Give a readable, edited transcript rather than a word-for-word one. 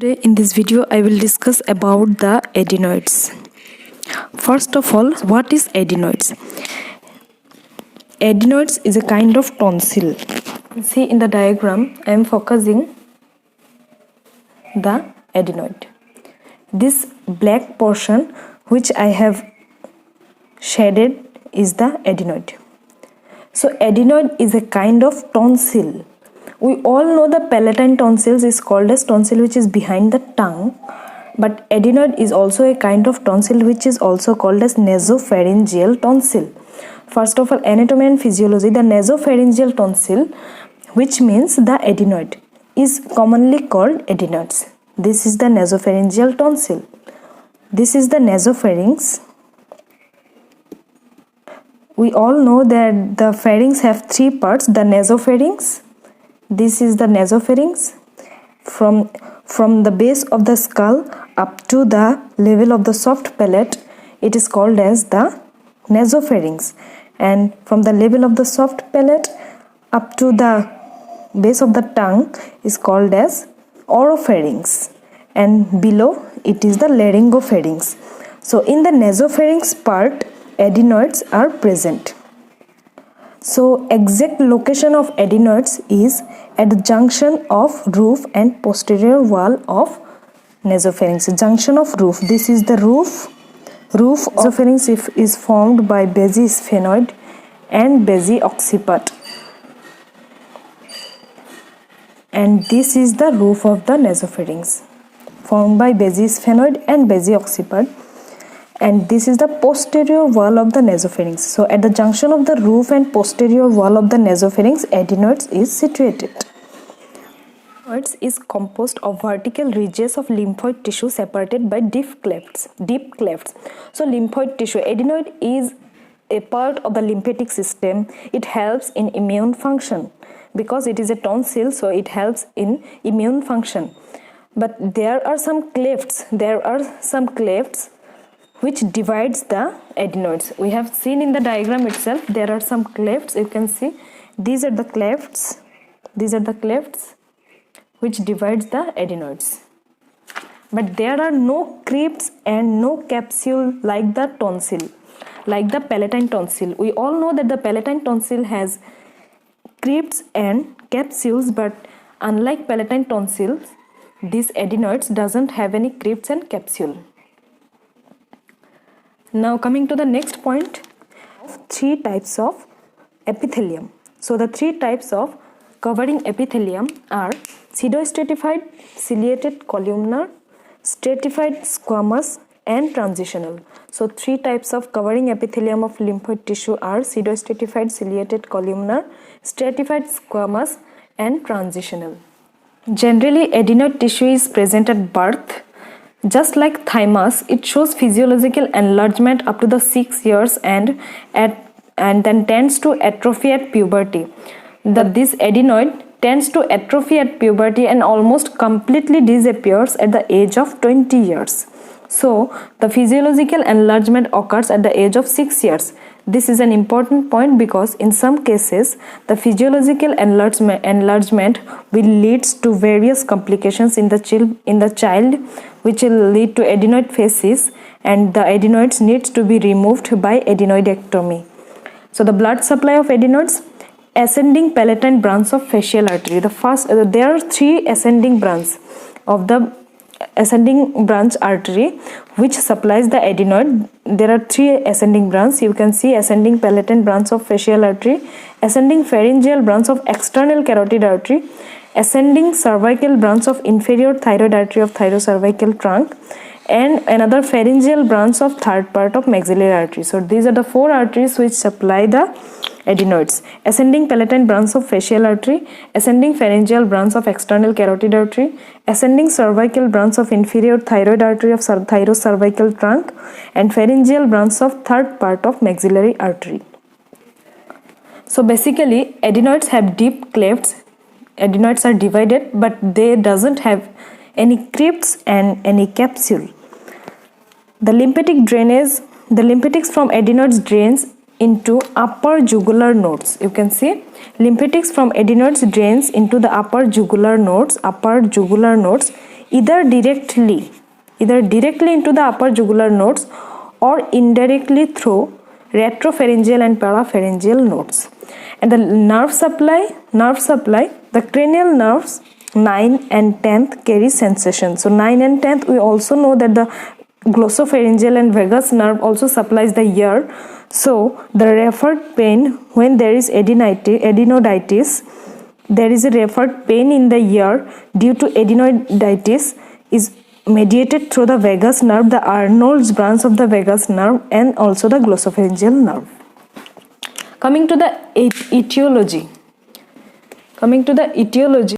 Today in this video I will discuss about the adenoids. First of all, what is adenoids? Adenoids is a kind of tonsil. See in the diagram I am focusing the adenoid. This black portion which I have shaded is the adenoid. So adenoid is a kind of tonsil. We all know the palatine tonsils is called as tonsil which is behind the tongue, but adenoid is also a kind of tonsil which is also called as nasopharyngeal tonsil. First of all, anatomy and physiology, the nasopharyngeal tonsil, which means the adenoid, is commonly called adenoids. This is the nasopharyngeal tonsil. This is the nasopharynx. We all know that the pharynx have three parts, the nasopharynx. This is the nasopharynx. From the base of the skull up to the level of the soft palate, it is called as the nasopharynx. And from the level of the soft palate up to the base of the tongue is called as oropharynx. And below it is the laryngopharynx. So in the nasopharynx part, adenoids are present. So exact location of adenoids is at the junction of roof and posterior wall of nasopharynx. Junction of roof. This is the roof. Roof of nasopharynx is formed by basisphenoid and basiocciput. And this is the roof of the nasopharynx, formed by basisphenoid and basiocciput. And this is the posterior wall of the nasopharynx. So at the junction of the roof and posterior wall of the nasopharynx, adenoids is situated. Adenoids is composed of vertical ridges of lymphoid tissue separated by deep clefts. So lymphoid tissue, adenoid is a part of the lymphatic system. It helps in immune function because it is a tonsil, so it helps in immune function. But there are some clefts. Which divides the adenoids. We have seen in the diagram itself there are some clefts. You can see these are the clefts. Which divides the adenoids. But there are no crypts and no capsule like the tonsil, like the palatine tonsil. We all know that the palatine tonsil has crypts and capsules, but unlike palatine tonsils, these adenoids doesn't have any crypts and capsule. Now coming to the next point, three types of epithelium. So the three types of covering epithelium are pseudostratified, ciliated columnar, stratified squamous and transitional. So three types of covering epithelium of lymphoid tissue are pseudostratified, ciliated columnar, stratified squamous and transitional. Generally adenoid tissue is present at birth. Just like thymus, it shows physiological enlargement up to the 6 years and then tends to atrophy at puberty. This adenoid tends to atrophy at puberty and almost completely disappears at the age of 20 years. So, the physiological enlargement occurs at the age of 6 years. This is an important point because in some cases, the physiological enlargement will lead to various complications in the child, which will lead to adenoid phasis, and the adenoids needs to be removed by adenoidectomy. So the blood supply of adenoids, ascending palatine branch of facial artery. There are three ascending branches of the ascending branch artery which supplies the adenoid. There are three ascending branches. You can see ascending palatine branch of facial artery, ascending pharyngeal branch of external carotid artery, ascending cervical branch of inferior thyroid artery of thyrocervical trunk, and another pharyngeal branch of third part of maxillary artery. So these are the four arteries which supply the adenoids. Ascending palatine branch of facial artery, ascending pharyngeal branch of external carotid artery, ascending cervical branch of inferior thyroid artery of thyrocervical trunk, and pharyngeal branch of third part of maxillary artery. So basically adenoids have deep clefts. Adenoids are divided, but they doesn't have any crypts and any capsule. The lymphatics from adenoids drains into upper jugular nodes. You can see lymphatics from adenoids drains into the upper jugular nodes either directly into the upper jugular nodes or indirectly through retropharyngeal and parapharyngeal nodes. And the nerve supply, the cranial nerves 9 and 10th carry sensation. So 9 and 10th, we also know that the glossopharyngeal and vagus nerve also supplies the ear. So the referred pain when there is adenoiditis, there is a referred pain in the ear due to adenoiditis is mediated through the vagus nerve, the Arnold's branch of the vagus nerve, and also the glossopharyngeal nerve. Coming to the etiology.